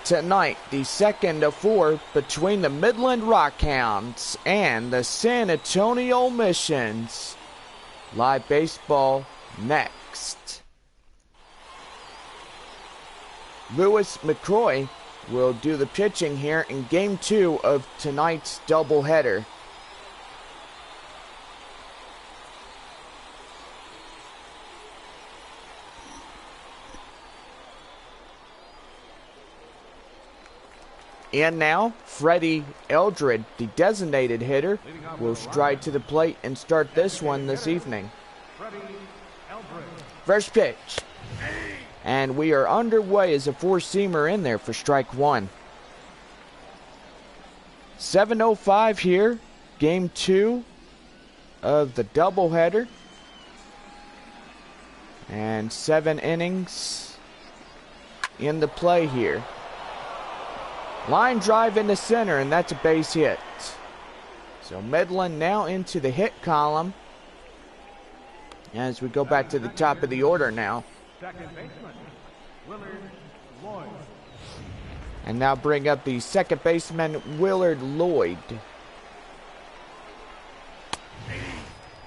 tonight, the second of 4 between the Midland Rockhounds and the San Antonio Missions. Live baseball next. Lewis McCoy will do the pitching here in Game 2 of tonight's doubleheader. And now, Freddie Eldred, the designated hitter, will stride to the plate and start this one this evening. First pitch. And we are underway as a four-seamer in there for strike one. 7:05 here, Game 2 of the doubleheader. And 7 innings in the play here. Line drive into center, and that's a base hit. So Midland now into the hit column as we go back to the top of the order now. Second baseman, Willard Lloyd. And now bring up the second baseman, Willard Lloyd.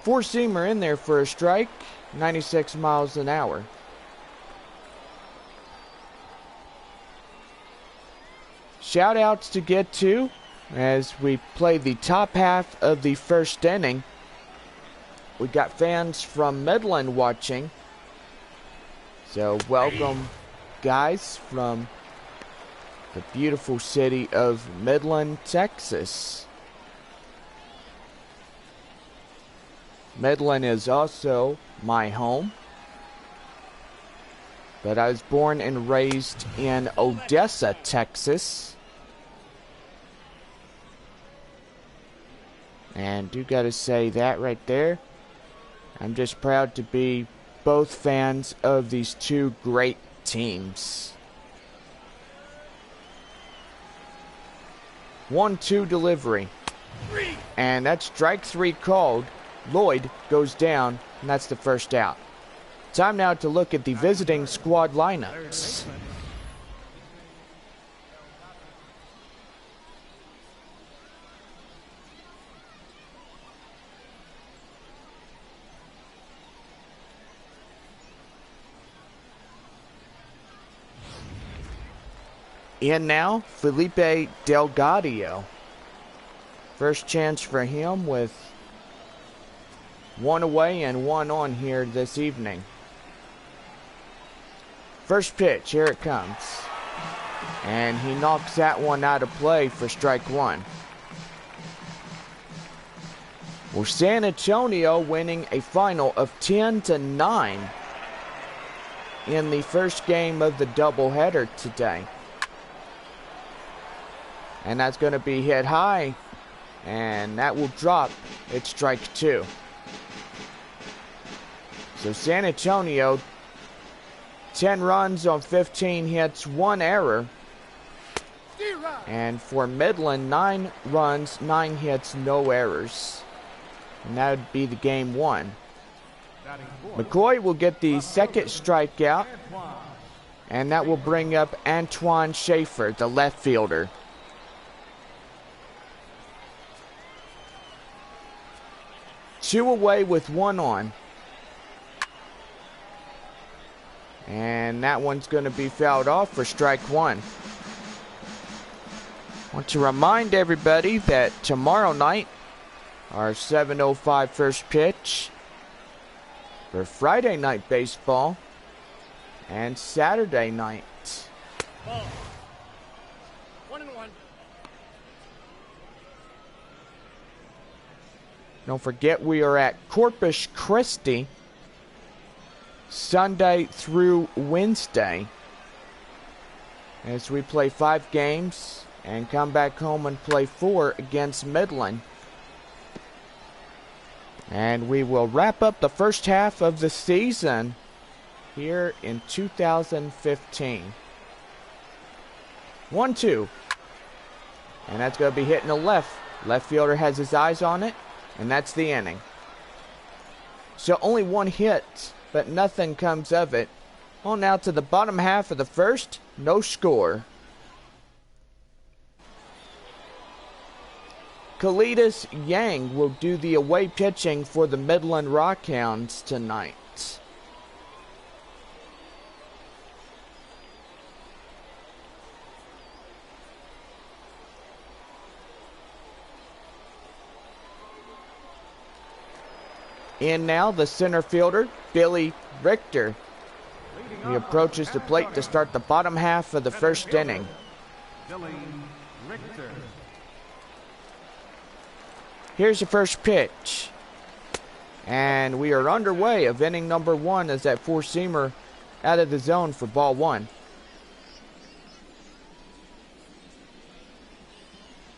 Four-seamer in there for a strike, 96 miles an hour. Shout-outs to get to as we play the top half of the first inning. We got fans from Midland watching. So welcome, guys, from the beautiful city of Midland, Texas. Midland is also my home, but I was born and raised in Odessa, Texas. And do gotta say that right there. I'm just proud to be both fans of these two great teams. 1-2 delivery. And that's strike 3 called. Lloyd goes down, and that's the first out. Time now to look at the visiting squad lineups. In now, Felipe Delgadio. First chance for him with 1 away and 1 on here this evening. First pitch, here it comes. And he knocks that one out of play for strike 1. Well, San Antonio winning a final of 10-9 in the first game of the doubleheader today. And that's going to be hit high, and that will drop. It's strike 2. So San Antonio, 10 runs on 15 hits, 1 error. And for Midland, 9 runs, 9 hits, no errors. And that would be the game 1. McCoy will get the second strikeout, and that will bring up Antoine Schaefer, the left fielder. 2 away with 1 on. And that one's going to be fouled off for strike 1. I want to remind everybody that tomorrow night, our 7:05 first pitch for Friday night baseball and Saturday night. Ball. 1-1. Don't forget, we are at Corpus Christi Sunday through Wednesday as we play 5 games and come back home and play 4 against Midland. And we will wrap up the first half of the season here in 2015. 1-2. And that's going to be hitting the left. Left fielder has his eyes on it. And that's the inning. So only 1 hit, but nothing comes of it. On now to the bottom half of the first, no score. Kalidas Yang will do the away pitching for the Midland Rockhounds tonight. And now the center fielder, Billy Richter. He approaches the plate to start the bottom half of the first inning. Billy Richter. Here's the first pitch. And we are underway of inning number 1 as that four-seamer out of the zone for ball 1.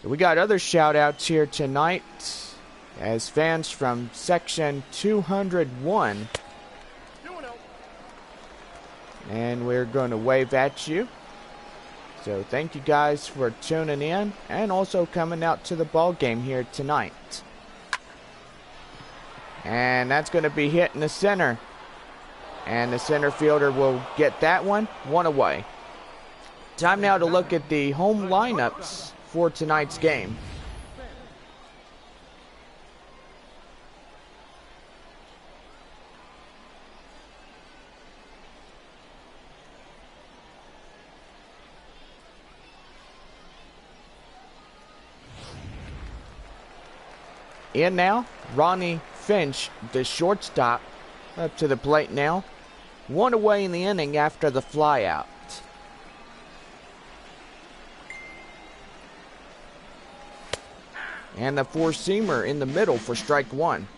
We got other shout-outs here tonight as fans from section 201. And we're going to wave at you. So thank you guys for tuning in and also coming out to the ball game here tonight. And that's going to be hit in the center. And the center fielder will get that one away. Time now to look at the home lineups for tonight's game. In now, Ronnie Finch, the shortstop, up to the plate now. One away in the inning after the flyout. And the four-seamer in the middle for strike 1.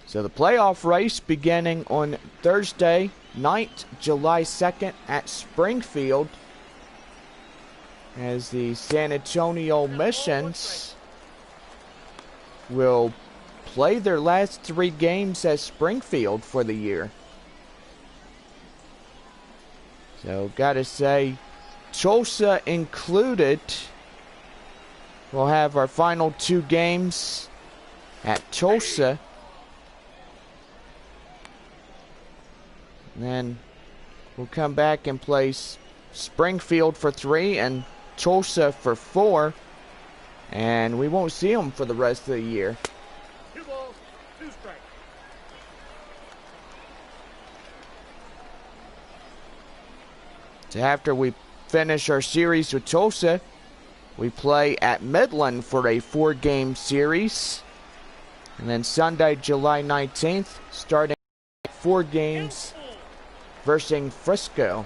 So the playoff race beginning on Thursday night, July 2nd at Springfield, as the San Antonio Missions will play their last 3 games at Springfield for the year. So gotta say, Tulsa included, we'll have our final 2 games at Tulsa. And then we'll come back and play Springfield for 3 and Tulsa for 4, and we won't see them for the rest of the year. 2 balls, 2 strikes. So after we finish our series with Tulsa, we play at Midland for a 4-game series, and then Sunday, July 19th, starting 4 games versus Frisco.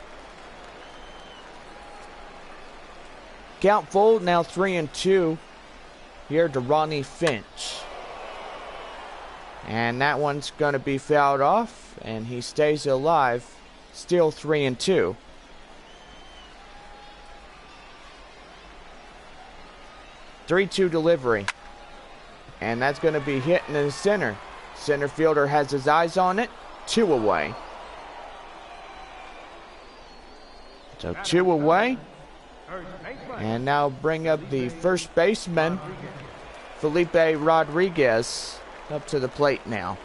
Count full, now 3-2 here to Ronnie Finch. And that one's going to be fouled off, and he stays alive, still 3-2. Three-two delivery. And that's going to be hit in the center. Center fielder has his eyes on it, 2 away. So 2 away. And now bring up the first baseman, Felipe Rodriguez, up to the plate now.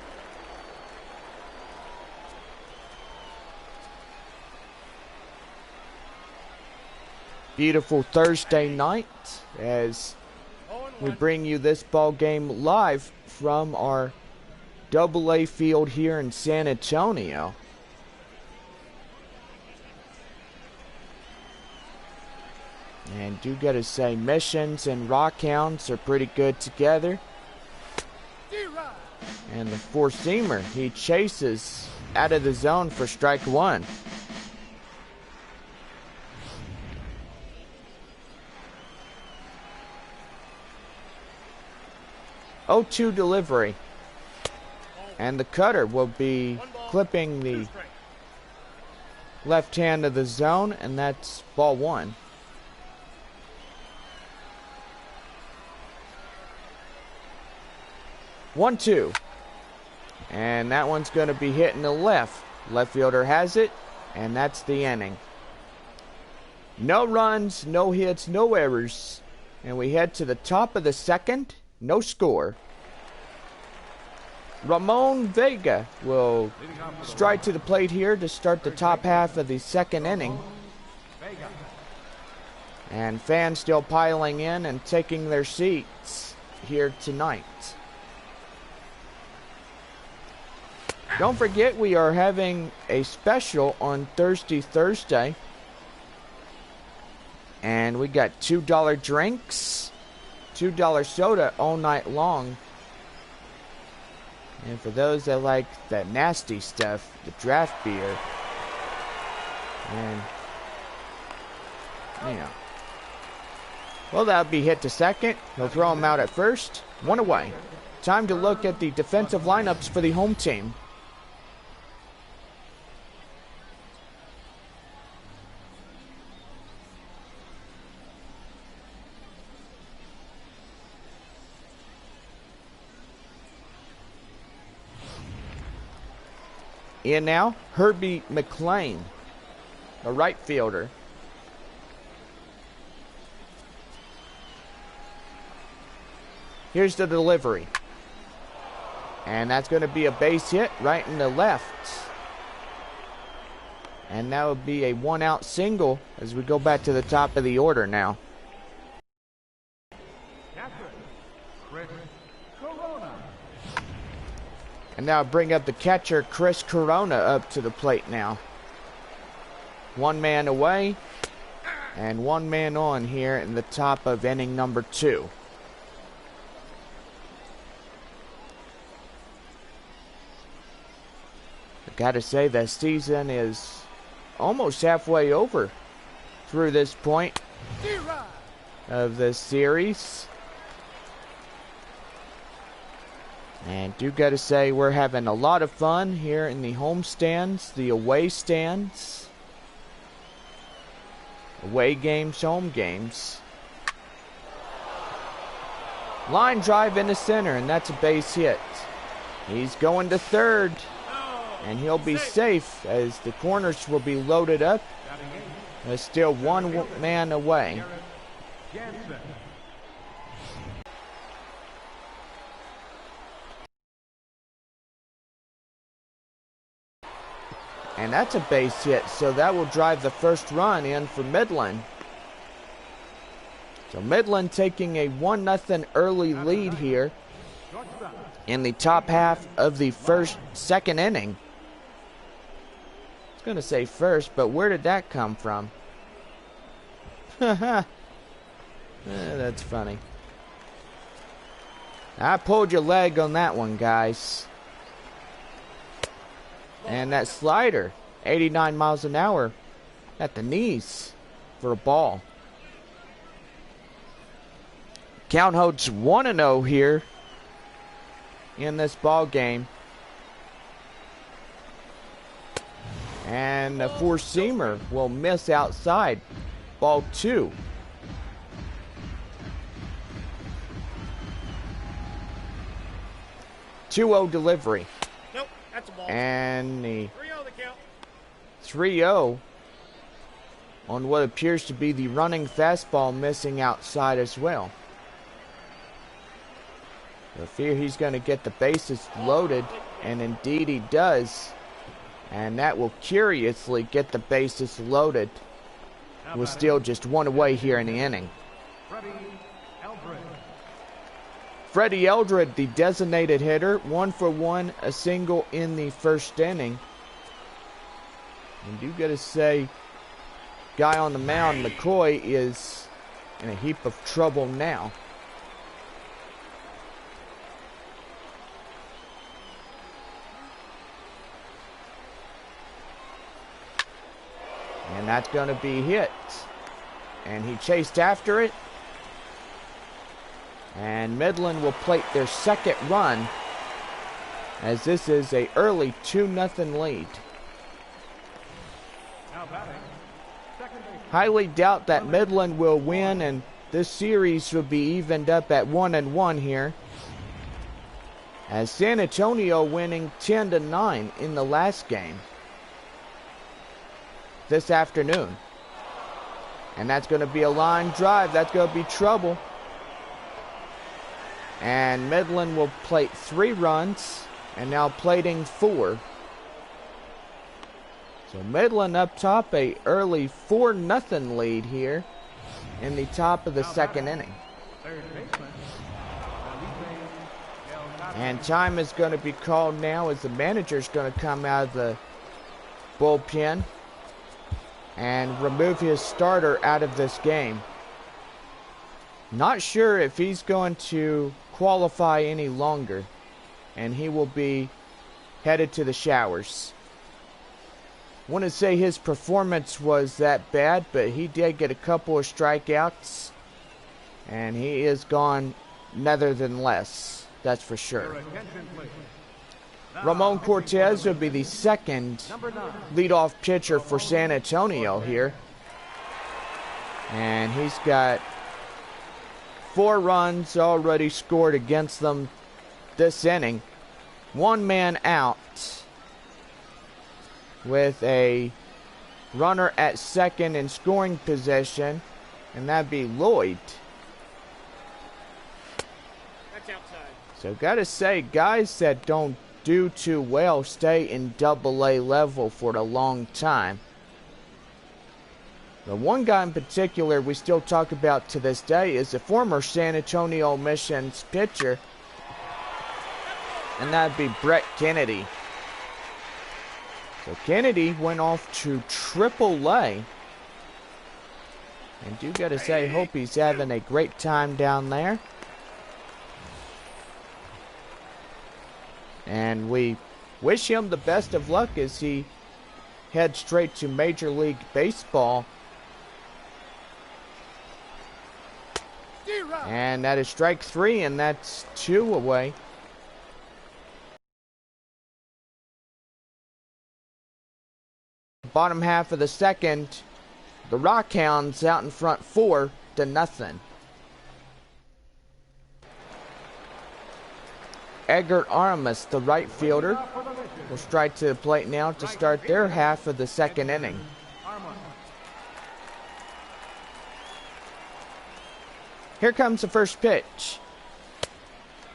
Beautiful Thursday night as we bring you this ball game live from our AA field here in San Antonio. And do gotta say, Missions and Rockhounds are pretty good together. And the four-seamer, he chases out of the zone for strike 1. (0-2) delivery. And the cutter will be clipping the left hand of the zone, and that's ball 1. (1-2). And that one's going to be hitting the left. Left fielder has it, and that's the inning. No runs, no hits, no errors. And we head to the top of the second. No score. Ramon Vega will stride to the plate here to start the top half of the second inning. And fans still piling in and taking their seats here tonight. Don't forget, we are having a special on Thursday. And we got $2 drinks, $2 soda all night long. And for those that like that nasty stuff, the draft beer. And, you know. Well, that'll be hit to second. He'll throw him out at first. One away. Time to look at the defensive lineups for the home team. In now, Herbie McLean, a right fielder. Here's the delivery. And that's going to be a base hit right in the left. And that would be a one-out single as we go back to the top of the order now. And now bring up the catcher, Chris Corona, up to the plate now. One man away, and one man on here in the top of inning number 2. I gotta say, the season is almost halfway over through this point of this series. And do gotta say, we're having a lot of fun here in the home stands, the away stands, away games, home games. Line drive into center, and that's a base hit. He's going to third, and he'll be safe as the corners will be loaded up. There's still one man away. And that's a base hit, so that will drive the first run in for Midland. So Midland taking a 1-0 early lead here in the top half of the second inning. I was going to say first, but where did that come from? That's funny. I pulled your leg on that one, guys. And that slider, 89 miles an hour at the knees for a ball. Count holds 1-0 here in this ball game. And a four-seamer will miss outside. Ball 2. Two-0 delivery. Nope, that's a ball. And the 3-0 the count. 3-0 on what appears to be the running fastball, missing outside as well. I fear he's going to get the bases loaded, and indeed he does. And that will curiously get the bases loaded. We're still just one away here in the inning. Freddie Eldred, the designated hitter, 1 for 1, a single in the first inning. And you got to say, guy on the mound, McCoy, is in a heap of trouble now. And that's going to be hit. And he chased after it. And Midland will plate their second run, as this is a early 2-0 lead. Highly doubt that Midland will win, and this series will be evened up at 1-1 here, as San Antonio winning 10-9 in the last game this afternoon. And that's going to be a line drive. That's going to be trouble. And Midland will plate 3 runs, and now plating 4. So Midland up top, a early 4-0 lead here in the top of the second inning. Third baseman, And time is going to be called now as the manager's going to come out of the bullpen and remove his starter out of this game. Not sure if he's going to qualify any longer, and he will be headed to the showers. Want to say his performance was that bad, but he did get a couple of strikeouts, and he is gone nevertheless. That's for sure. Ramon Cortez will be the second leadoff pitcher for San Antonio here. And he's got 4 runs already scored against them this inning. 1 man out with a runner at second in scoring position, and that'd be Lloyd. So gotta say, guys that don't do too well stay in AA level for a long time. The one guy in particular we still talk about to this day is a former San Antonio Missions pitcher, and that'd be Brett Kennedy. So Kennedy went off to AAA, and do gotta say, hope he's having a great time down there. And we wish him the best of luck as he heads straight to Major League Baseball. And that is strike 3, and that's 2 away. Bottom half of the second, the Rockhounds out in front 4-0. Edgar Aramis, the right fielder, will strike to the plate now to start their half of the second inning. Here comes the first pitch.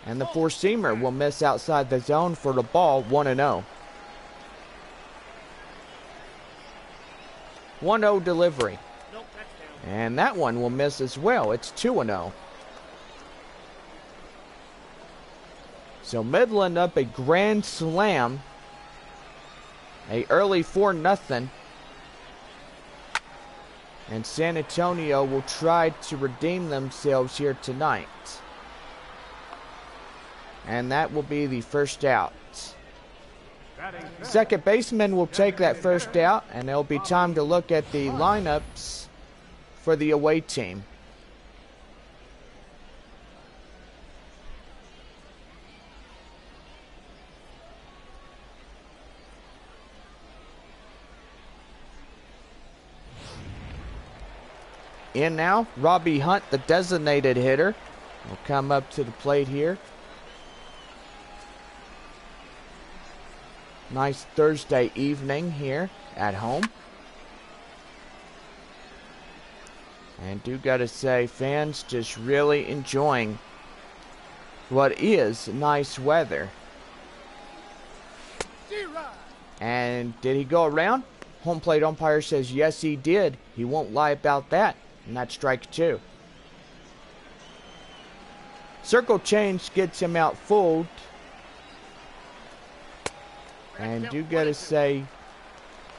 And the four-seamer will miss outside the zone for the ball, 1-0. 1-0 delivery. And that one will miss as well. It's 2-0. So Midland up a grand slam. A early 4-0. And San Antonio will try to redeem themselves here tonight. And that will be the first out. Second baseman will take that first out, and there'll be time to look at the lineups for the away team. In now, Robbie Hunt, the designated hitter, will come up to the plate here. Nice Thursday evening here at home. And do gotta say, fans just really enjoying what is nice weather. And did he go around? Home plate umpire says yes he did. He won't lie about that. And that's strike 2. Circle change gets him out fooled. And do gotta say,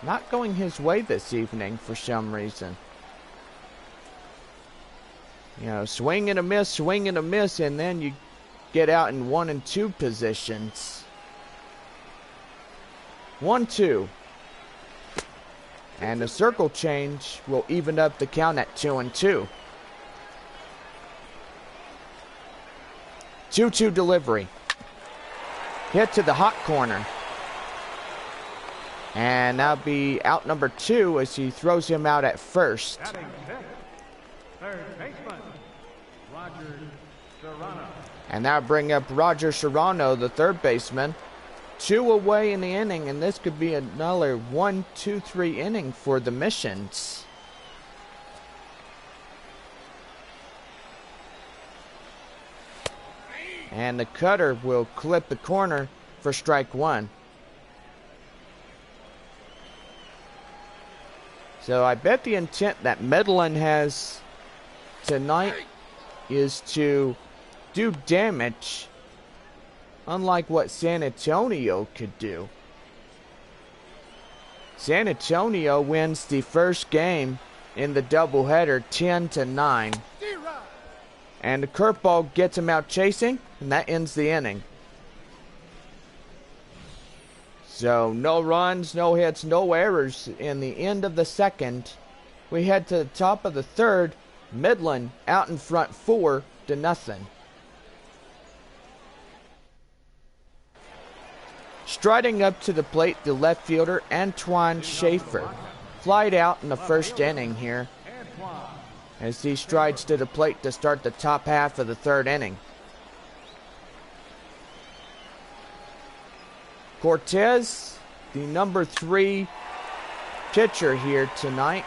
not going his way this evening for some reason. You know, swing and a miss, and then you get out in 1 and 2 positions. 1-2. And the circle change will even up the count at 2-2. 2-2 delivery. Hit to the hot corner. And that'll be out number 2 as he throws him out at first. Third baseman, Roger Serrano. And that'll bring up Roger Serrano, the third baseman. 2 away in the inning, and this could be another 1-2-3 inning for the Missions. And the cutter will clip the corner for strike 1. So I bet the intent that Midland has tonight is to do damage, unlike what San Antonio could do. San Antonio wins the first game in the doubleheader 10-9. And the curveball gets him out chasing, and that ends the inning. So no runs, no hits, no errors in the end of the second. We head to the top of the third. Midland out in front 4-0. Striding up to the plate, the left fielder Antoine Schaefer flied out in the first inning here as he strides to the plate to start the top half of the third inning. Cortez, the number 3 pitcher here tonight.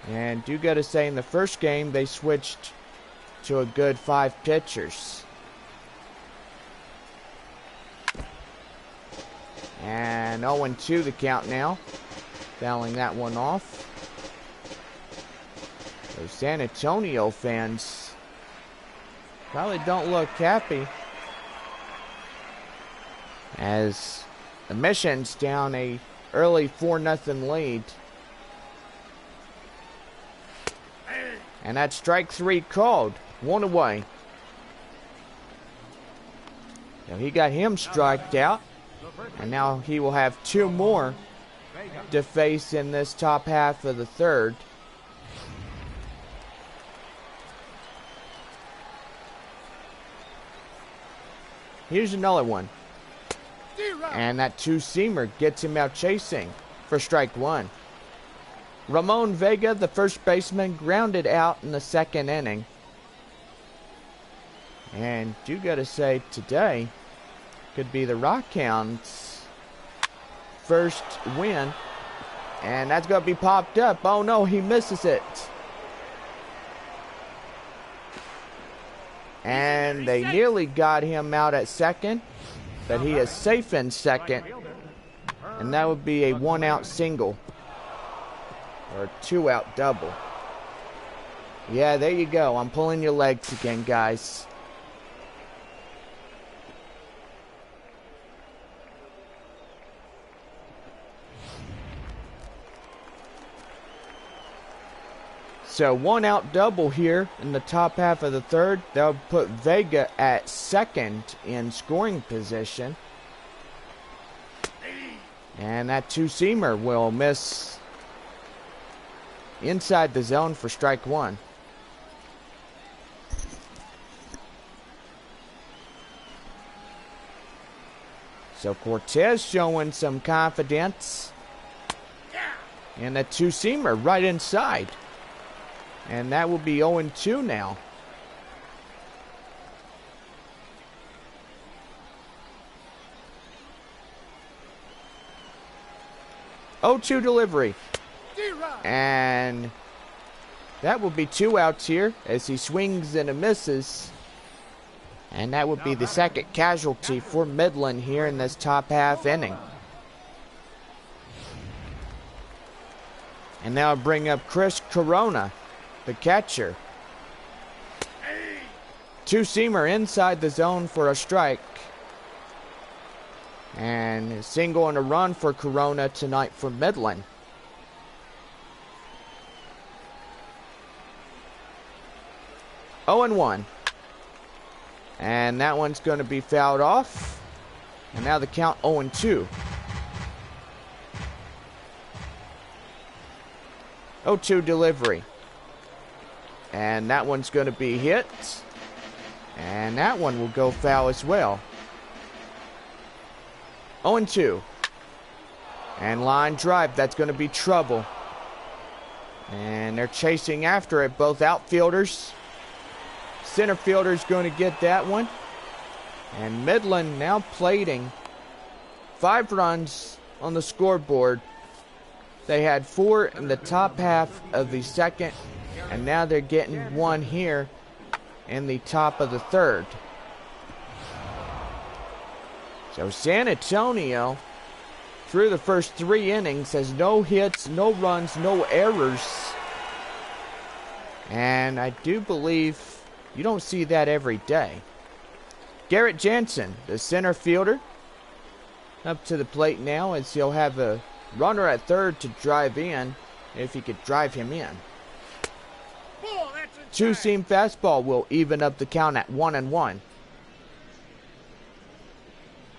And do gotta say, in the first game, they switched to a good 5 pitchers. And 0-2 the count now. Fouling that one off. Those San Antonio fans probably don't look happy, as the Mission's down a early 4-0 lead. And that's strike 3 called. 1 away. So he got him striked out. And now he will have 2 more to face in this top half of the third. Here's another one. And that 2-seamer gets him out chasing for strike 1. Ramon Vega, the first baseman, grounded out in the second inning. And you gotta say, today could be the Rockhounds' first win. And that's gonna be popped up. Oh no, he misses it. And they nearly got him out at second, but he is safe in second. And that would be a 1-out single. Or a 2-out double. Yeah, there you go. I'm pulling your legs again, guys. So 1-out double here in the top half of the third. That'll put Vega at second in scoring position. And that 2-seamer will miss inside the zone for strike 1. So Cortez showing some confidence. And a 2-seamer right inside. And that will be 0-2 now. Oh-2 delivery. And that will be 2 outs here as he swings and misses. And that would be the second casualty for Midland here in this top half inning. And now I'll bring up Chris Corona, the catcher. 2-seamer inside the zone for a strike. And a single and a run for Corona tonight for Midland. Oh and 1. And that one's going to be fouled off. And now the count 0-2. 0-2 delivery. And that one's going to be hit. And that one will go foul as well. 0-2. And line drive. That's going to be trouble. And they're chasing after it, both outfielders. Center fielder's going to get that one. And Midland now plating 5 runs on the scoreboard. They had 4 in the top half of the second. And now they're getting 1 here in the top of the third. So San Antonio, through the first 3 innings, has no hits, no runs, no errors. And I do believe you don't see that every day. Garrett Jansen, the center fielder, up to the plate now as he'll have a runner at third to drive in if he could drive him in. Ball, that's inside. Two-seam fastball will even up the count at 1-1.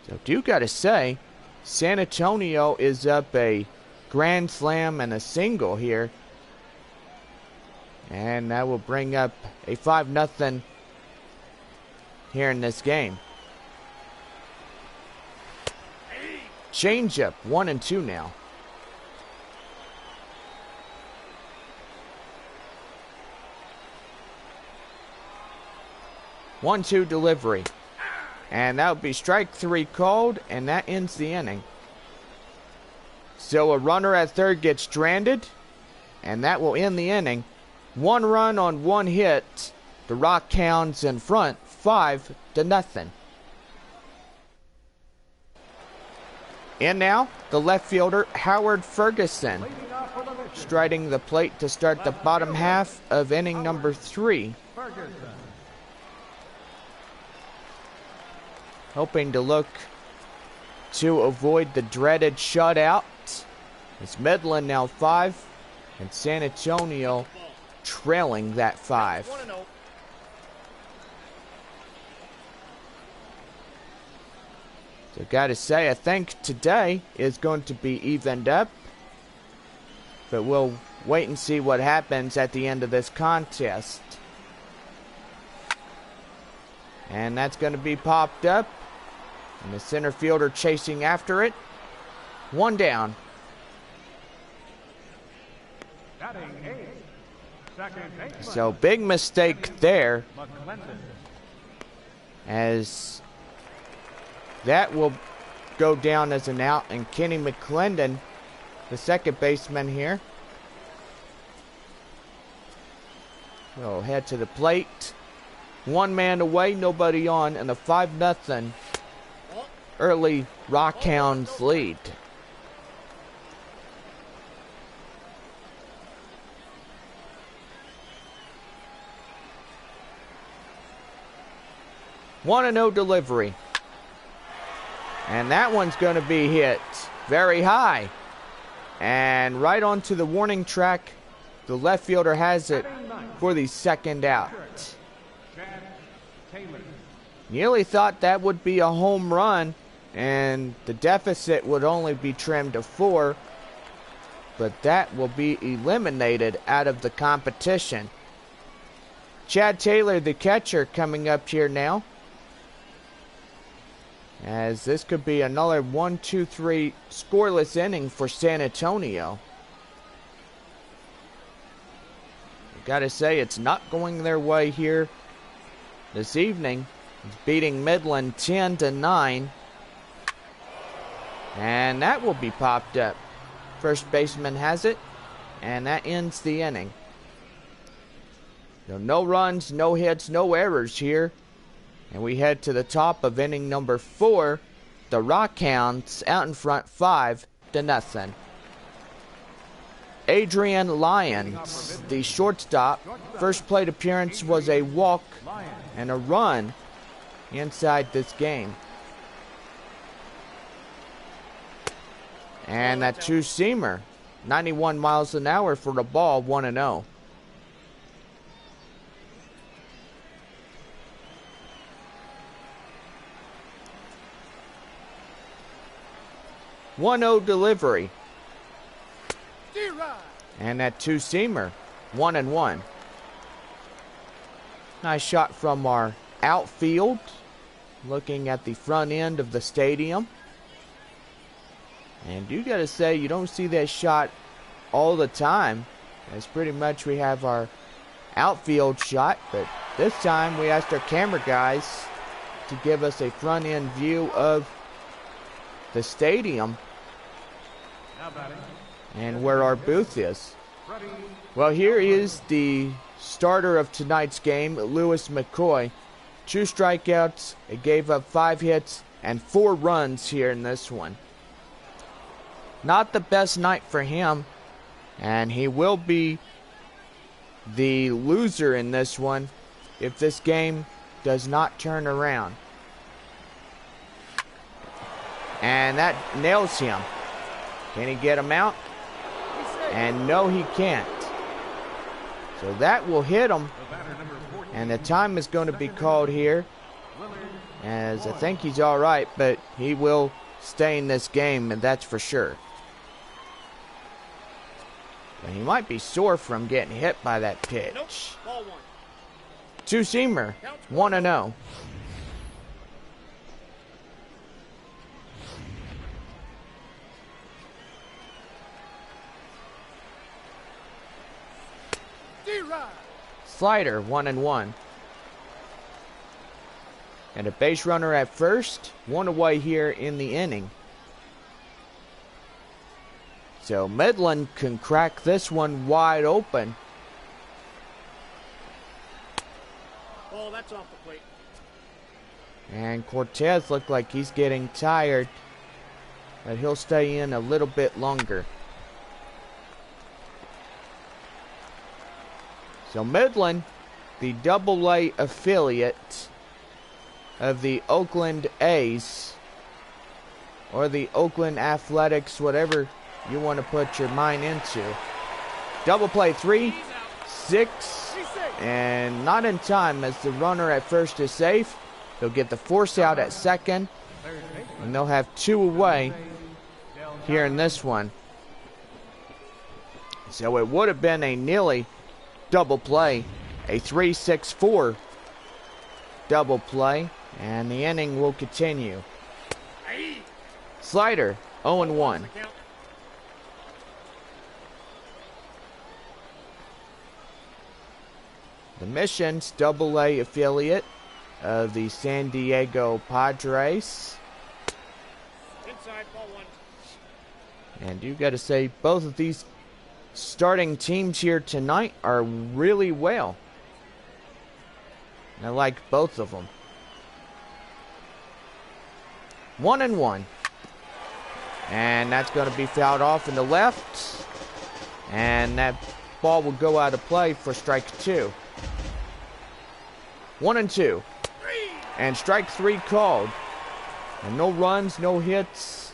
So do gotta say, San Antonio is up a grand slam and a single here. And that will bring up a 5-0 here in this game. Changeup, 1-2 now. One-two delivery. And that would be strike 3 called, and that ends the inning. So a runner at third gets stranded, and that will end the inning. 1 run on 1 hit. The Rockhounds in front, 5-0. And now, the left fielder, Howard Ferguson, striding the plate to start the bottom half of inning number 3. Hoping to look to avoid the dreaded shutout. It's Midland now 5, and San Antonio trailing that 5. 1-0. So gotta say, I think today is going to be evened up. But we'll wait and see what happens at the end of this contest. And that's going to be popped up. And the center fielder chasing after it. 1 down. Batting eighth. Second baseman. So big mistake there, McClendon. as that will go down as an out. And Kenny McClendon, the second baseman here, will head to the plate. 1 man away, nobody on, and a 5-0 early Rockhounds lead. One and 0 delivery. And that one's going to be hit very high. And right onto the warning track. The left fielder has it for the second out. Chad Taylor. Nearly thought that would be a home run, and the deficit would only be trimmed to 4. But that will be eliminated out of the competition. Chad Taylor, the catcher, coming up here now. As this could be another 1-2-3 scoreless inning for San Antonio. Gotta say, it's not going their way here this evening. It's beating Midland 10-9. And that will be popped up. First baseman has it, and that ends the inning. So no runs, no hits, no errors here. And we head to the top of inning number 4. The Rockhounds out in front 5-0. Adrian Lyons, the shortstop. First plate appearance was a walk and a run inside this game. And that two-seamer, 91 miles an hour for the ball, 1-0. One-0 delivery. And that two-seamer, 1-1. Nice shot from our outfield, looking at the front end of the stadium. And you gotta say, you don't see that shot all the time. As pretty much we have our outfield shot, but this time we asked our camera guys to give us a front end view of the stadium and where our booth is. Well, here is the starter of tonight's game, Lewis McCoy. 2 strikeouts, it gave up 5 hits and 4 runs here in this one. Not the best night for him, and he will be the loser in this one if this game does not turn around. And that nails him. Can he get him out? And no, he can't. So that will hit him. And the time is going to be called here, as I think he's all right, but he will stay in this game, and that's for sure. And he might be sore from getting hit by that pitch. Nope. Ball one. Two-seamer, 1-0. D-Rod. Slider, 1-1. And a base runner at first, one away here in the inning. So Midland can crack this one wide open. Ball, that's off the plate. And Cortez looked like he's getting tired, but he'll stay in a little bit longer. So Midland, the Double-A affiliate of the Oakland A's, or the Oakland Athletics, whatever you want to put your mind into. Double play 3, 6, and not in time as the runner at first is safe. They'll get the force out at second, and they'll have two away here in this one. So it would have been a nearly double play, a 3-6-4 double play, and the inning will continue. Slider, 0-1. The Missions, Double-A affiliate of the San Diego Padres. Inside, ball one. And you got to say, both of these starting teams here tonight are really well. I like both of them. 1-1. And that's going to be fouled off in the left. And that ball will go out of play for strike 2. 1-2. And strike 3 called. And no runs, no hits,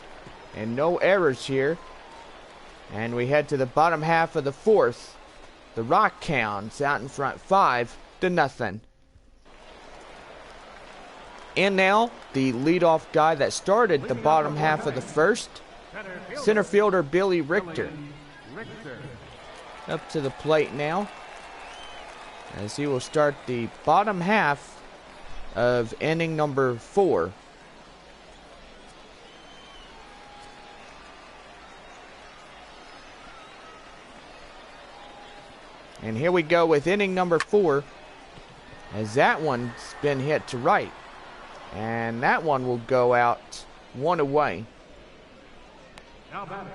and no errors here. And we head to the bottom half of the fourth. The Rockhounds out in front 5-0. And now, the leadoff guy that started the bottom half of the first, center fielder Billy Richter. Up to the plate now, as he will start the bottom half of inning number 4. And here we go with inning number 4, as that one's been hit to right. And that one will go out one away. Now batting,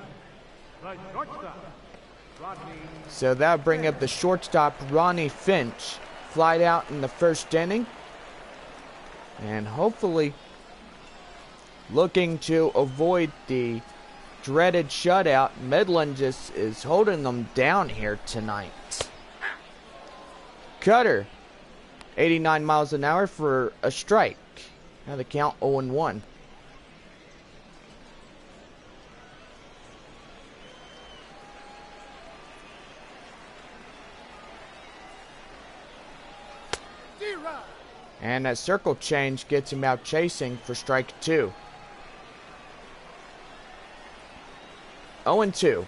the shortstop, Rodney. So that'll bring up the shortstop, Ronnie Finch. Flied out in the first inning. And hopefully looking to avoid the dreaded shutout. Midland just is holding them down here tonight. Cutter, 89 miles an hour for a strike. Now the count 0-1. And that circle change gets him out chasing for strike 2. 0-2.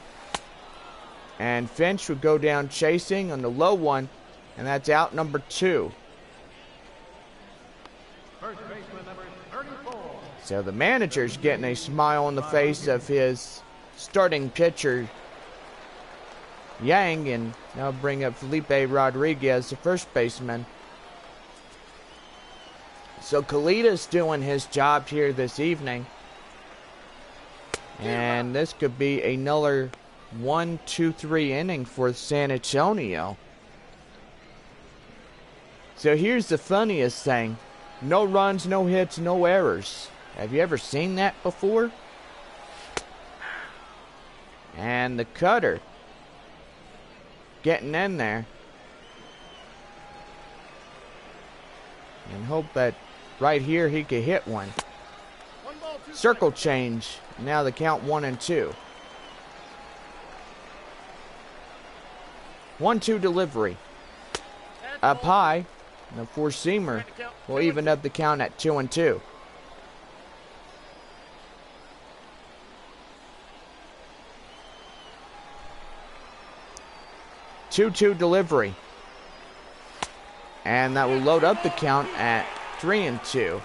And Finch would go down chasing on the low one, and that's out number 2. First baseman number 34. So the manager's getting a smile on the face of his starting pitcher, Yang, and now bring up Felipe Rodriguez, the first baseman. So Kalita's doing his job here this evening. And this could be another 1-2-3 inning for San Antonio. So here's the funniest thing. No runs, no hits, no errors. Have you ever seen that before? And the cutter getting in there. and hope that right here he could hit one. 1 ball, 2 Circle change. Now the count 1-2. 1-2 delivery. strikes. Up high. And the four-seamer will even up the count at 2-2. Two-two delivery. And that will load up the count at 3-2.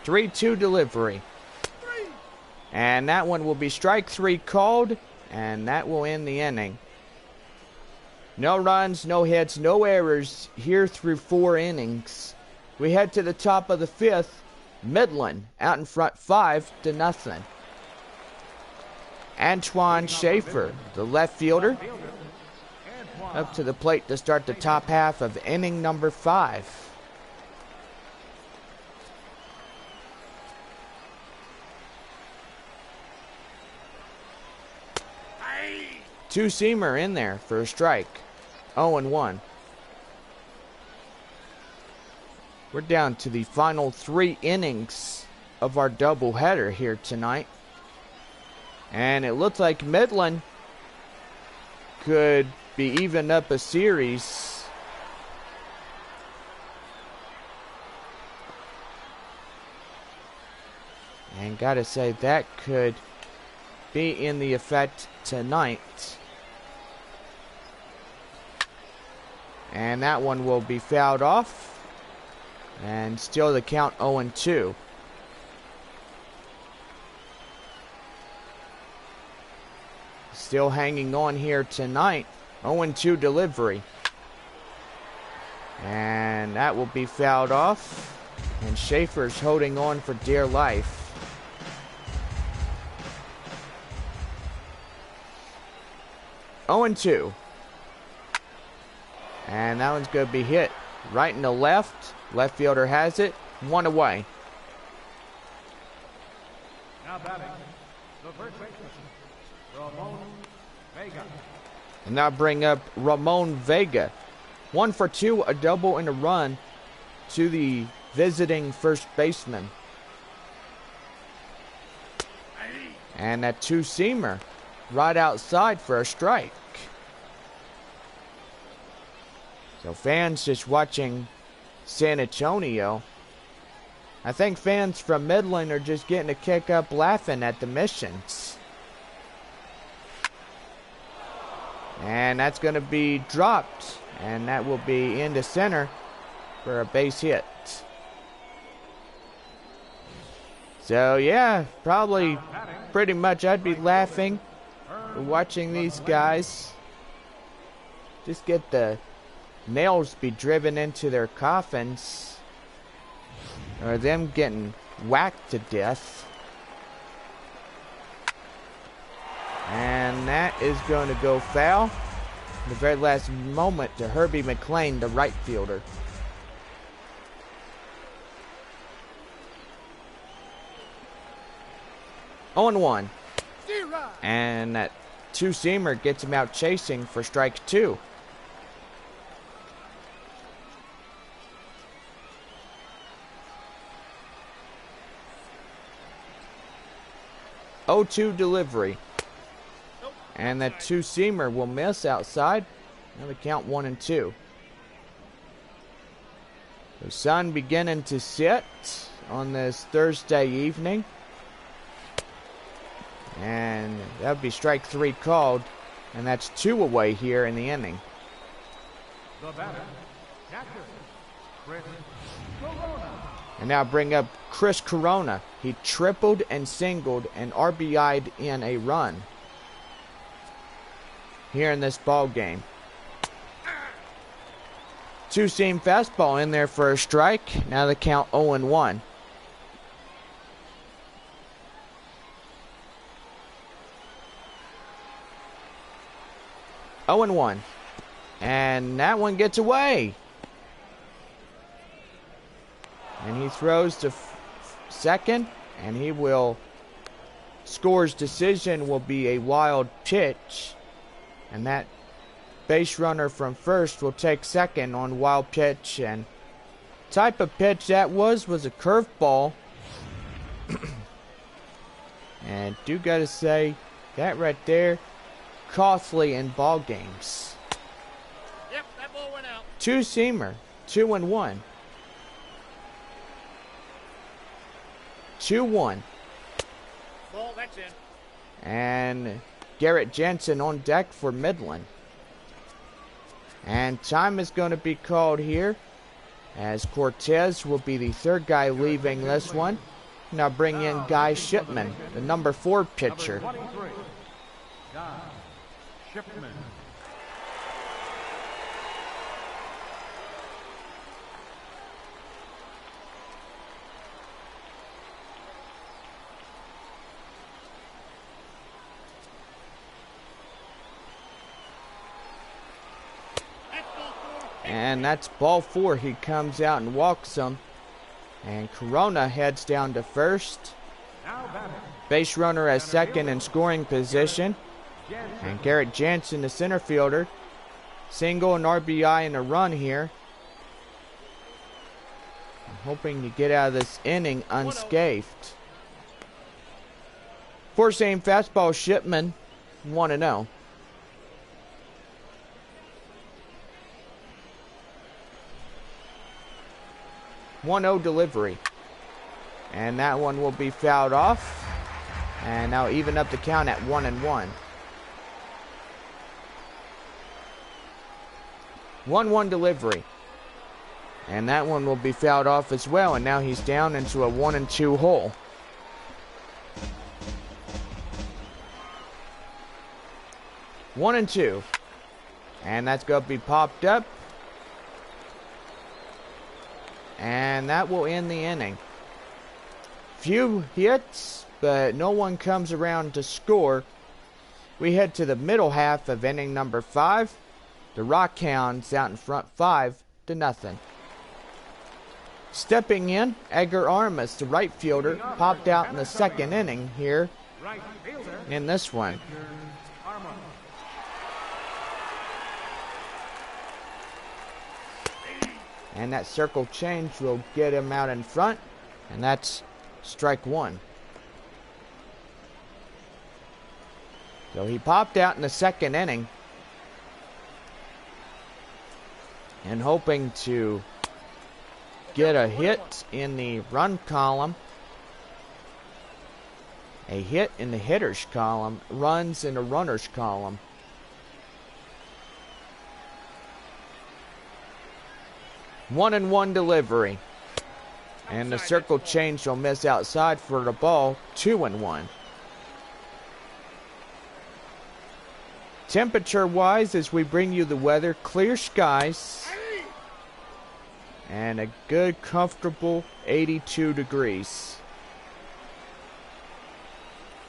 Three-two delivery. And that one will be strike 3 called, and that will end the inning. No runs, no hits, no errors here through 4 innings. We head to the top of the 5th. Midland out in front 5-0. Antoine Schaefer, the left fielder, up to the plate to start the top half of inning number 5. Two-seamer in there for a strike. 0-1. We're down to the final 3 innings of our doubleheader here tonight. And it looks like Midland could be even up a series. And gotta say, that could be in the effect tonight. And that one will be fouled off. And still the count 0-2. Still hanging on here tonight. 0-2 delivery. And that will be fouled off. And Schaefer's holding on for dear life. -2. And that one's going to be hit right in the left. Left fielder has it. 1 away. Now batting, the first baseman, Ramon Vega. And now bring up Ramon Vega. 1 for 2, a double and a run to the visiting first baseman. And that two-seamer right outside for a strike. So fans just watching San Antonio. I think fans from Midland are just getting a kick up laughing at the missions. And that's going to be dropped. And that will be into center for a base hit. So yeah, probably pretty much I'd be laughing watching these guys just get the nails be driven into their coffins, or them getting whacked to death. And that is going to go foul in the very last moment to Herbie McLean, the right fielder. -1. And that two-seamer gets him out chasing for strike 2. -2 delivery. And that two-seamer will miss outside. Now the count 1-2. The sun beginning to set on this Thursday evening. And that would be strike 3 called. And that's 2 away here in the inning. The batter, catcher, Chris Corona. And now bring up Chris Corona. He tripled and singled and RBI'd in a run here in this ball game. Two-seam fastball in there for a strike. Now the count 0-1. And that one gets away. And he throws to second, and he will score's decision will be a wild pitch, and that base runner from first will take second on wild pitch. And type of pitch that was a curveball. And do gotta say, that right there, costly in ball games. Yep, that ball went out. Two-seamer, 2-1. 2-1. Ball, that's in. And Garrett Jensen on deck for Midland. And time is going to be called here, as Cortez will be the third guy leaving this one. Now bring in Guy Shipman, the number 4 pitcher. Number 23, Guy Shipman. And that's ball 4. He comes out and walks him. And Corona heads down to first. Base runner at second in scoring position. And Garrett Jansen, the center fielder. Single and RBI in a run here. I'm hoping to get out of this inning unscathed. 4-seam fastball Shipman, 1-0. 1-0 delivery. And that one will be fouled off. And now even up the count at 1-1. 1-1 delivery. And that one will be fouled off as well. And now he's down into a 1-2 hole. One and two. And that's going to be popped up. And that will end the inning. Few hits, but no one comes around to score. We head to the middle half of inning number 5. The Rockhounds out in front 5-0. Stepping in, Edgar Armas, the right fielder, popped out in the second inning here in this one. And that circle change will get him out in front. And that's strike 1. So he popped out in the second inning. And hoping to get a hit in the run column. A hit in the hitters column. Runs in the runners column. One and one delivery. And the circle change will miss outside for the ball. 2-1. Temperature wise, as we bring you the weather, clear skies. And a good comfortable 82 degrees.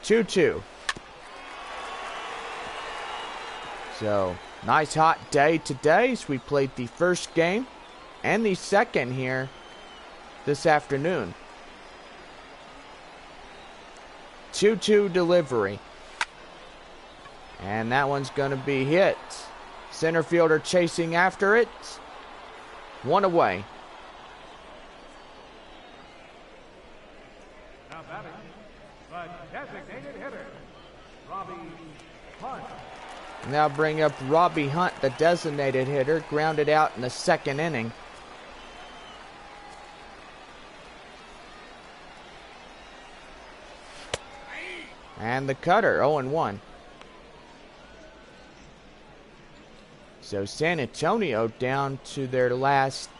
2-2. So, nice hot day today as we played the first game. And the second here this afternoon. 2-2 delivery. And that one's going to be hit. Center fielder chasing after it. One away. Now batting, the designated hitter, Robbie Hunt. Now bring up Robbie Hunt, the designated hitter, grounded out in the second inning. And the cutter, 0-1. So San Antonio down to their last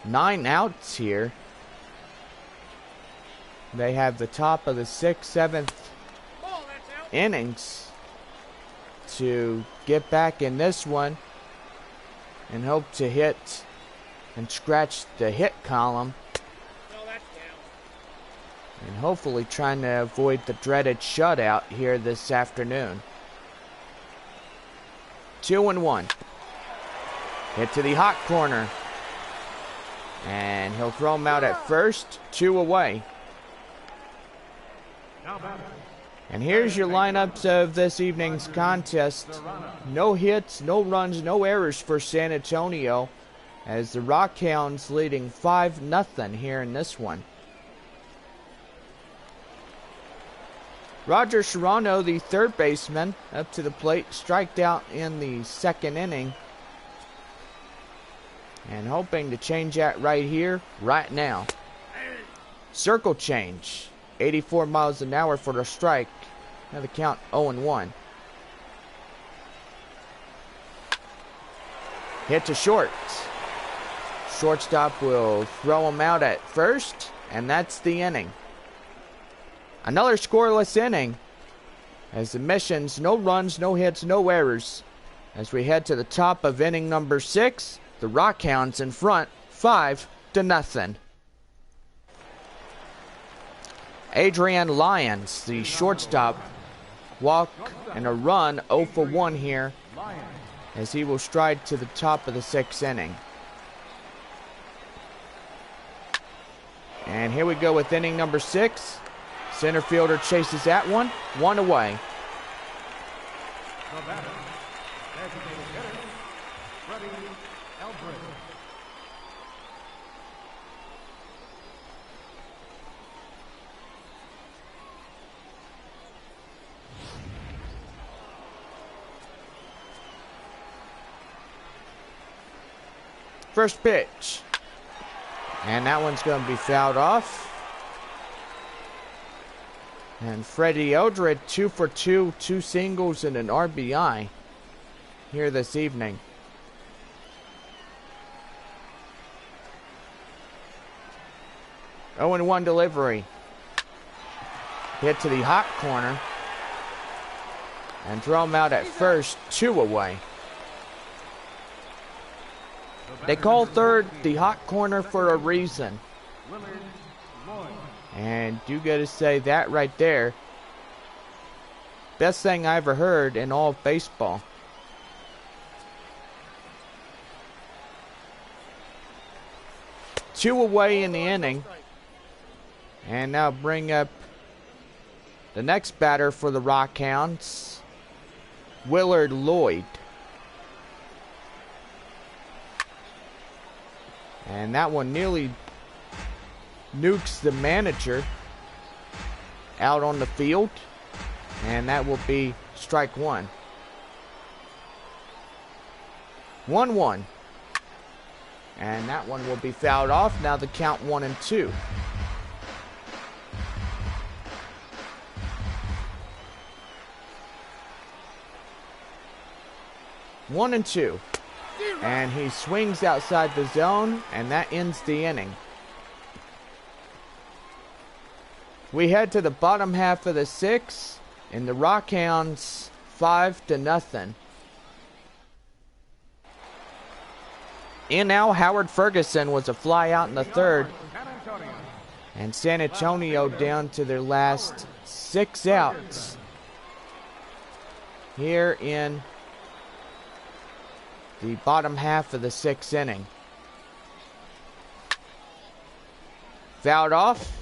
9 outs here. They have the top of the 6th, 7th innings to get back in this one and hope to hit and scratch the hit column. And hopefully trying to avoid the dreaded shutout here this afternoon. 2-1. Hit to the hot corner. And he'll throw him out at first. 2 away. Now batting, And here's your lineups of this evening's contest. No hits, no runs, no errors for San Antonio, as the Rockhounds leading 5-0 here in this one. Roger Serrano, the third baseman, up to the plate, striked out in the second inning. And hoping to change that right here, right now. Circle change. 84 miles an hour for the strike. Now the count 0-1. Hit to short. Shortstop will throw him out at first, and that's the inning. Another scoreless inning, as the Missions, no runs, no hits, no errors. As we head to the top of inning number 6, the Rockhounds in front, 5-0. Adrian Lyons, the shortstop, walk and a run, 0 for 1 here, as he will stride to the top of the 6th inning. And here we go with inning number 6. Center fielder chases that one away. The batter, designated hitter, Freddie Eldred. First pitch. And that one's going to be fouled off. And Freddie Eldred, 2 for 2, 2 singles and an RBI here this evening. Oh, and 1 delivery. Hit to the hot corner. And throw him out at first, 2 away. They call third the hot corner for a reason. And you gotta say that right there. Best thing I ever heard in all of baseball. Two away in the inning. And now bring up the next batter for the Rockhounds, Willard Lloyd. And that one nearly nukes the manager out on the field, and that will be strike 1. 1-1, and that one will be fouled off. Now the count 1-2. One and two, and he swings outside the zone, and that ends the inning. We head to the bottom half of the 6th, and the Rockhounds 5-0. In now, Howard Ferguson was a fly out in the 3rd, and San Antonio down to their last 6 outs here in the bottom half of the 6th inning. Fouled off.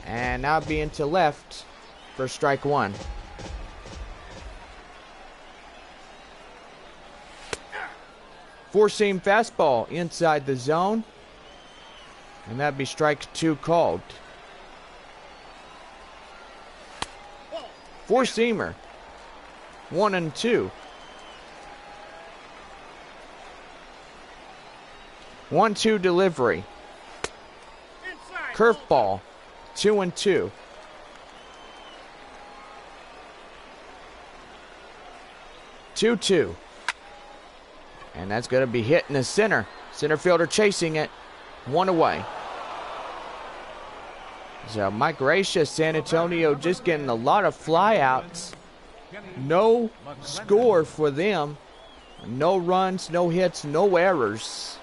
And now being to left for strike 1. Four-seam fastball inside the zone. And that'd be strike 2 called. Four-seamer. 1-2. 1-2 delivery. Curveball. 2-2. 2-2. And that's going to be hit in the center. Center fielder chasing it. 1 away. So, my gracious, San Antonio just getting a lot of flyouts. No score for them. No runs, no hits, no errors.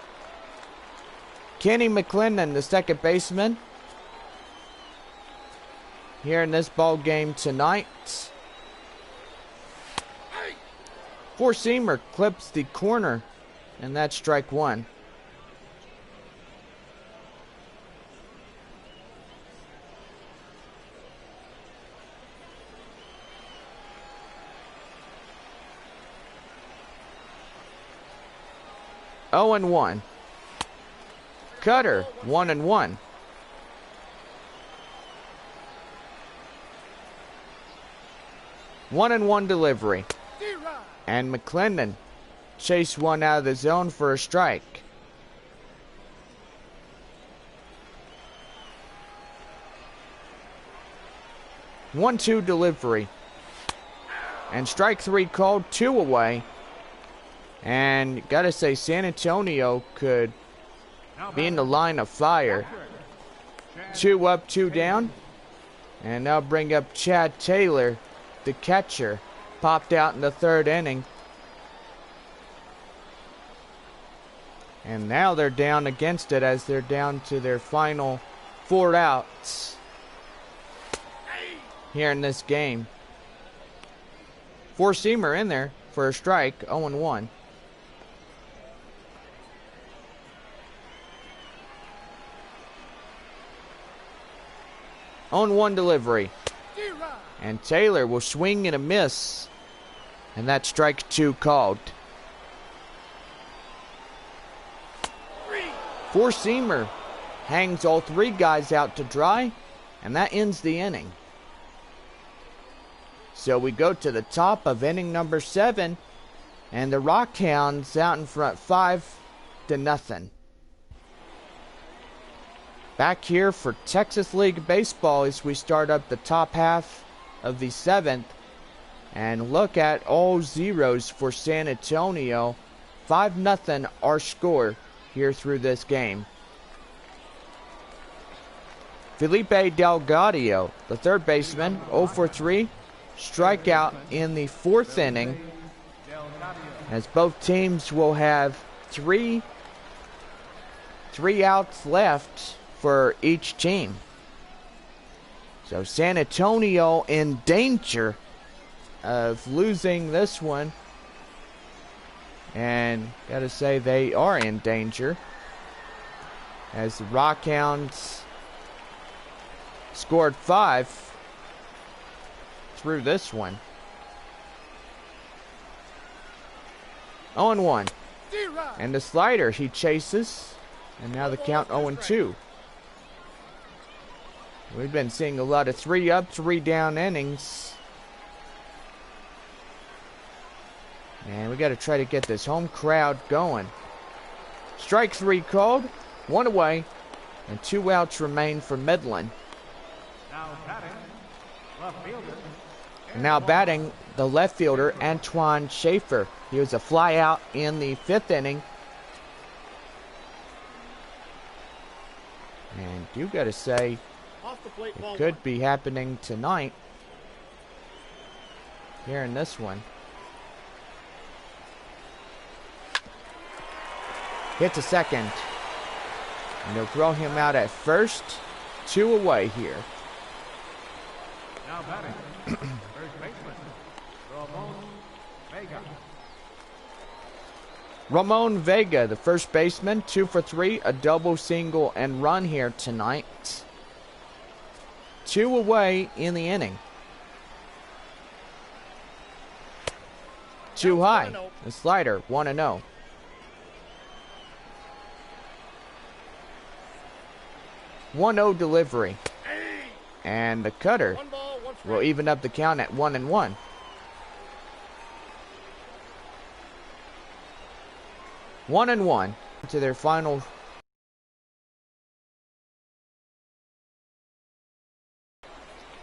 Kenny McClendon, the second baseman, here in this ball game tonight. Four-seamer clips the corner, and that's strike 1. 0-1. Cutter, 1-1. One and one delivery. And McClendon chased one out of the zone for a strike. One-two delivery. And strike three called, 2 away. And gotta say, San Antonio could be in the line of fire. 2 up, 2 down. And now bring up Chad Taylor, the catcher. Popped out in the 3rd inning. And now they're down against it as they're down to their final 4 outs here in this game. 4-seamer in there for a strike, 0-1. On one delivery. And Taylor will swing and a miss. And that's strike 2 called. 4-seamer hangs all 3 guys out to dry. And that ends the inning. So we go to the top of inning number 7. And the Rockhounds out in front 5-0. Back here for Texas League Baseball as we start up the top half of the 7th. And look at all zeros for San Antonio. 5-0 our score here through this game. Felipe Delgado, the 3rd baseman, 0 for 3. Strikeout in the 4th inning. As both teams will have three outs left for each team. So San Antonio in danger of losing this one. And gotta say they are in danger as the Rockhounds scored 5 through this one. 0-1. And the slider he chases. And now the count 0-2. We've been seeing a lot of 3 up, 3 down innings. And we got to try to get this home crowd going. Strike 3 called, 1 away, and 2 outs remain for Midland. Now batting the left fielder, Antoine Schaefer. He was a fly out in the 5th inning. And you got to say, it could be happening tonight here in this one. Hit to second. And they'll throw him out at first. 2 away here. Now batting, first baseman, Ramon Vega. Ramon Vega, the first baseman, 2 for 3, a double, single, and run here tonight. 2 away in the inning. Too high. The slider, 1-0. One-0 delivery. And the cutter will even up the count at 1-1. One and one to their final.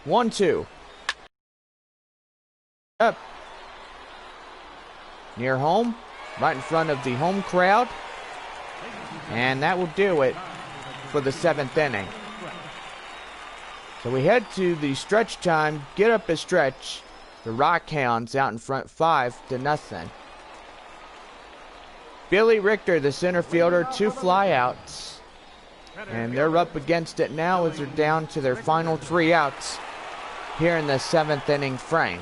One, two. Up. Near home. Right in front of the home crowd. And that will do it for the 7th inning. So we head to the stretch time. Get up a stretch. The Rockhounds out in front 5-0. Billy Richter, the center fielder, 2 flyouts. And they're up against it now as they're down to their final 3 outs here in the 7th inning frame.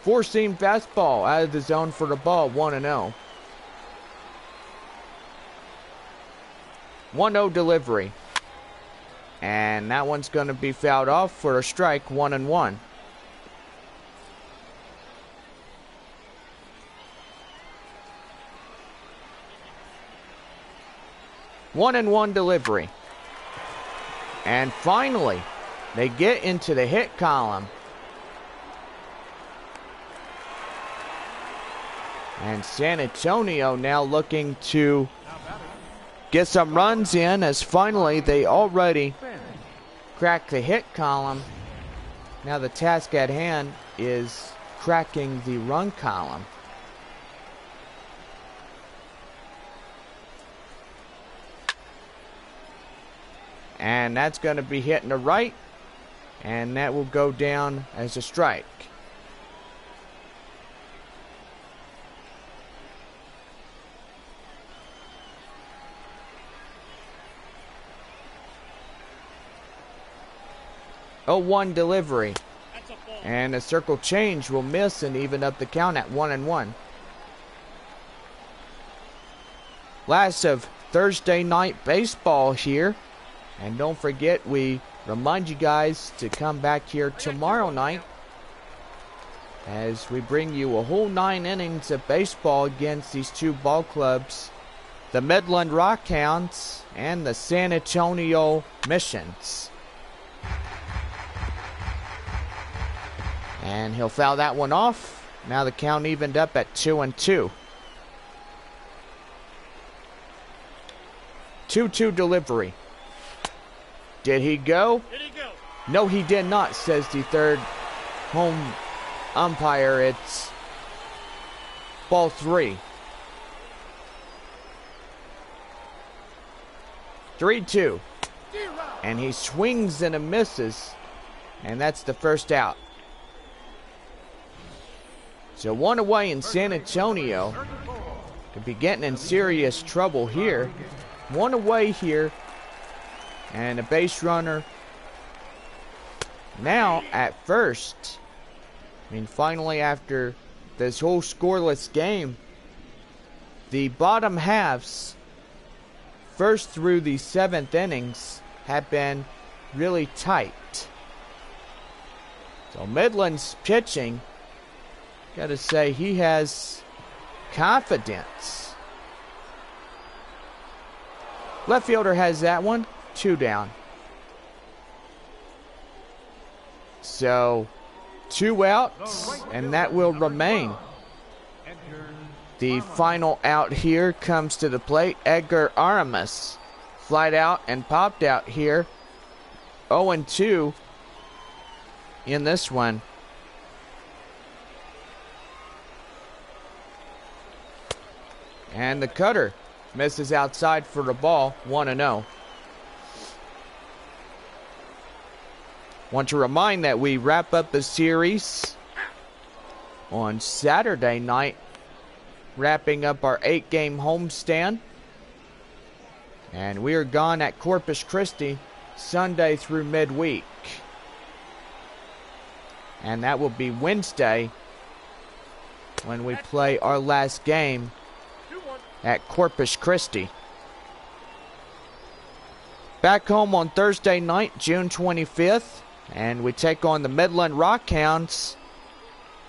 4-seam fastball out of the zone for the ball, 1-0. 1-0 delivery. And that one's going to be fouled off for a strike, 1-1. 1-1 delivery. And finally, they get into the hit column. And San Antonio now looking to get some runs in, as finally they already cracked the hit column. Now the task at hand is cracking the run column. And that's going to be hitting the right, and that will go down as a strike. Oh, 1 delivery. And a circle change will miss and even up the count at 1-1. Last of Thursday night baseball here. And don't forget, we remind you guys to come back here tomorrow night as we bring you a whole 9 innings of baseball against these two ball clubs, the Midland Rockhounds and the San Antonio Missions. And he'll foul that one off. Now the count evened up at 2-2. 2-2 delivery. Did he go? Did he go? No, he did not, says the third home umpire. It's ball 3. 3-2. And he swings and misses. And that's the first out. So 1 away, in San Antonio could be getting in serious trouble here. 1 away here. And a base runner now at first. I mean, finally, after this whole scoreless game, the bottom halves, first through the 7th innings, have been really tight. So Midland's pitching, gotta say, he has confidence. Left fielder has that one. 2 down. So 2 outs, and that will remain. The final out here comes to the plate. Edgar Aramis flied out and popped out here. 0-2 in this one. And the cutter misses outside for the ball. 1-0. Want to remind that we wrap up the series on Saturday night, wrapping up our 8-game homestand. And we are gone at Corpus Christi Sunday through midweek. And that will be Wednesday when we play our last game at Corpus Christi. Back home on Thursday night, June 25th. And we take on the Midland Rockhounds,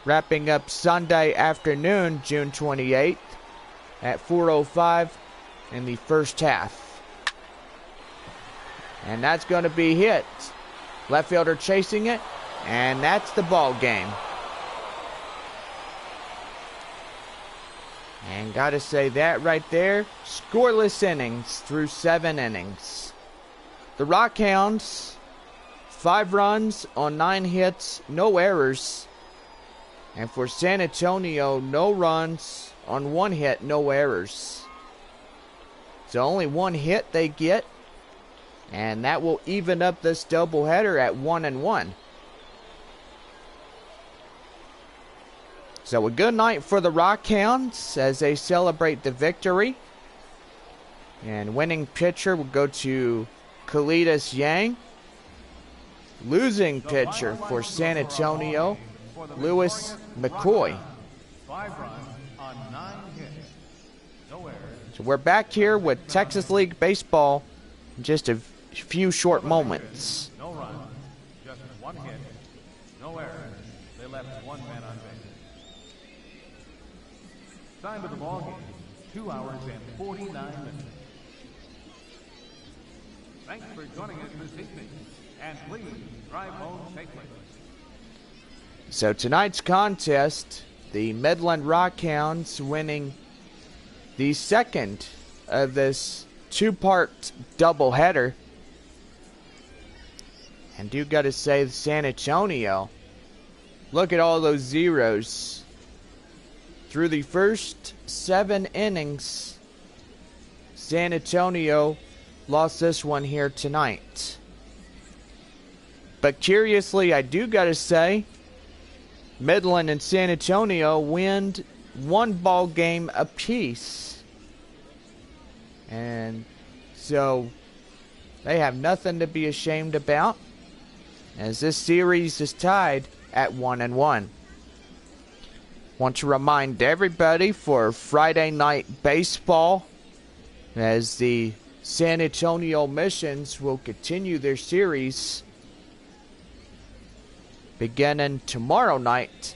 wrapping up Sunday afternoon, June 28th, at 4:05 in the first half. And that's going to be hit. Left fielder chasing it, and that's the ball game. And got to say that right there, scoreless innings through 7 innings. The Rockhounds, 5 runs on 9 hits, no errors. And for San Antonio, no runs on 1 hit, no errors. So only 1 hit they get. And that will even up this doubleheader at 1-1. So a good night for the Rockhounds as they celebrate the victory. And winning pitcher will go to Kalidas Yang. Losing pitcher for San Antonio, Lewis McCoy. 5 runs on 9 hits. No errors. So we're back here with Texas League Baseball in just a few short moments. No runs, just 1 hit. No errors. They left 1 man on base. Time of the ball game, 2 hours and 49 minutes. Thanks for joining us this evening, and please drive home safely. So tonight's contest, the Midland Rockhounds winning the second of this two-part doubleheader. And do gotta say, San Antonio, look at all those zeros. Through the first 7 innings, San Antonio lost this one here tonight. But curiously, I do gotta say, Midland and San Antonio win 1 ball game apiece. And so they have nothing to be ashamed about, as this series is tied at 1-1. Want to remind everybody for Friday night baseball, as the San Antonio Missions will continue their series beginning tomorrow night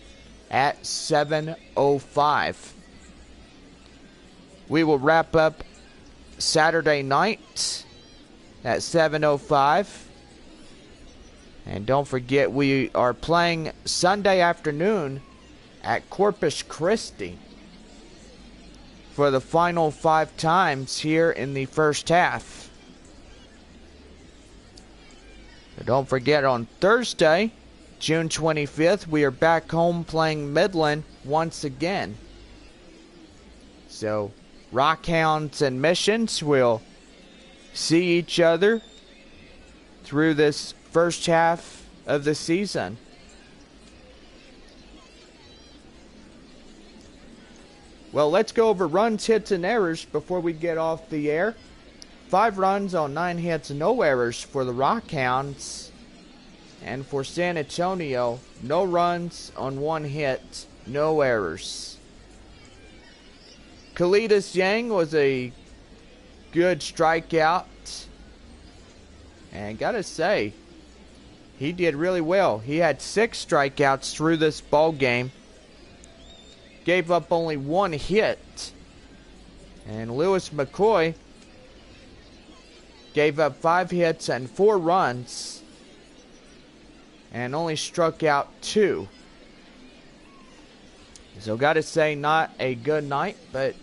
at 7:05. We will wrap up Saturday night at 7:05. And don't forget, we are playing Sunday afternoon at Corpus Christi for the final 5 times here in the first half. So don't forget, on Thursday, June 25th, we are back home playing Midland once again. So Rockhounds and Missions will see each other through this first half of the season. Well, let's go over runs, hits, and errors before we get off the air. 5 runs on 9 hits, no errors for the Rockhounds. And for San Antonio, no runs on 1 hit, no errors. Kalidas Yang was a good strikeout. And gotta say, he did really well. He had 6 strikeouts through this ball game. Gave up only 1 hit. And Lewis McCoy gave up 5 hits and 4 runs, and only struck out 2. So gotta say, not a good night, but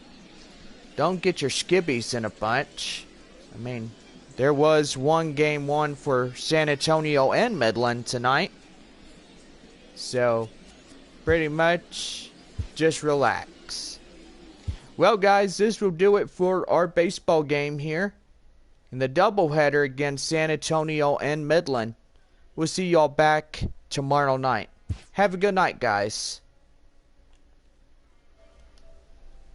don't get your skibbies in a bunch. I mean, there was one game won for San Antonio and Midland tonight. So, pretty much, just relax. Well, guys, this will do it for our baseball game here in the doubleheader against San Antonio and Midland. We'll see y'all back tomorrow night. Have a good night, guys.